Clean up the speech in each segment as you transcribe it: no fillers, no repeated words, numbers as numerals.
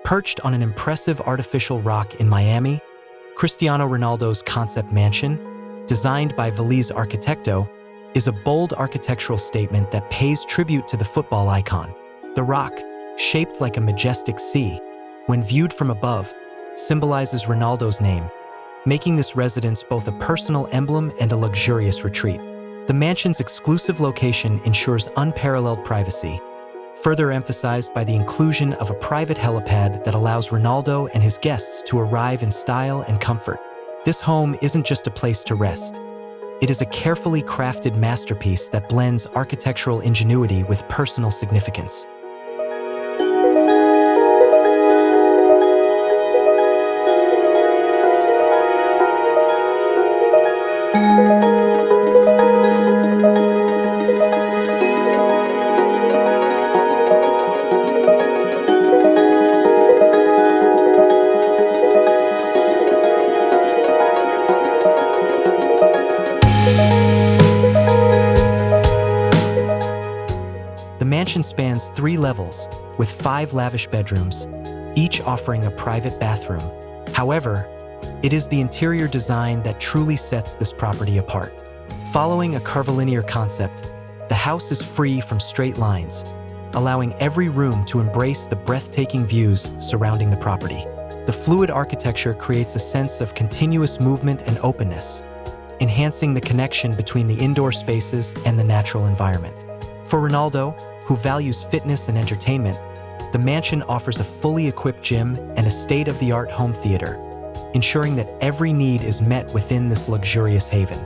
Perched on an impressive artificial rock in Miami, Cristiano Ronaldo's concept mansion, designed by Veliz Arquitecto, is a bold architectural statement that pays tribute to the football icon. The rock, shaped like a majestic sea, when viewed from above, symbolizes Ronaldo's name, making this residence both a personal emblem and a luxurious retreat. The mansion's exclusive location ensures unparalleled privacy, further emphasized by the inclusion of a private helipad that allows Ronaldo and his guests to arrive in style and comfort. This home isn't just a place to rest. It is a carefully crafted masterpiece that blends architectural ingenuity with personal significance. The mansion spans 3 levels, with 5 lavish bedrooms, each offering a private bathroom. However, it is the interior design that truly sets this property apart. Following a curvilinear concept, the house is free from straight lines, allowing every room to embrace the breathtaking views surrounding the property. The fluid architecture creates a sense of continuous movement and openness, enhancing the connection between the indoor spaces and the natural environment. For Ronaldo, who values fitness and entertainment, the mansion offers a fully equipped gym and a state-of-the-art home theater, ensuring that every need is met within this luxurious haven.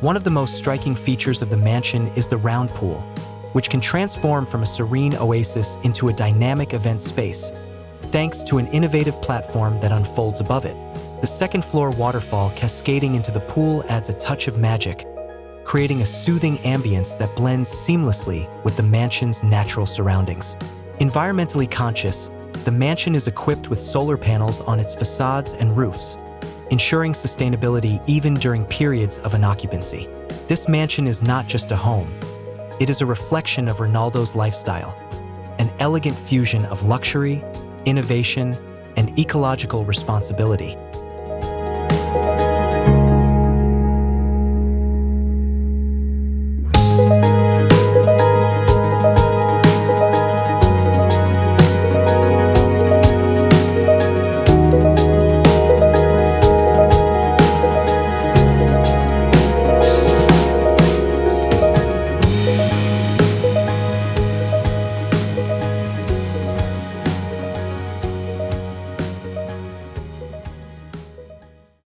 One of the most striking features of the mansion is the round pool, which can transform from a serene oasis into a dynamic event space, thanks to an innovative platform that unfolds above it. The second-floor waterfall cascading into the pool adds a touch of magic, creating a soothing ambience that blends seamlessly with the mansion's natural surroundings. Environmentally conscious, the mansion is equipped with solar panels on its facades and roofs, ensuring sustainability even during periods of inoccupancy. This mansion is not just a home. It is a reflection of Ronaldo's lifestyle, an elegant fusion of luxury, innovation, and ecological responsibility.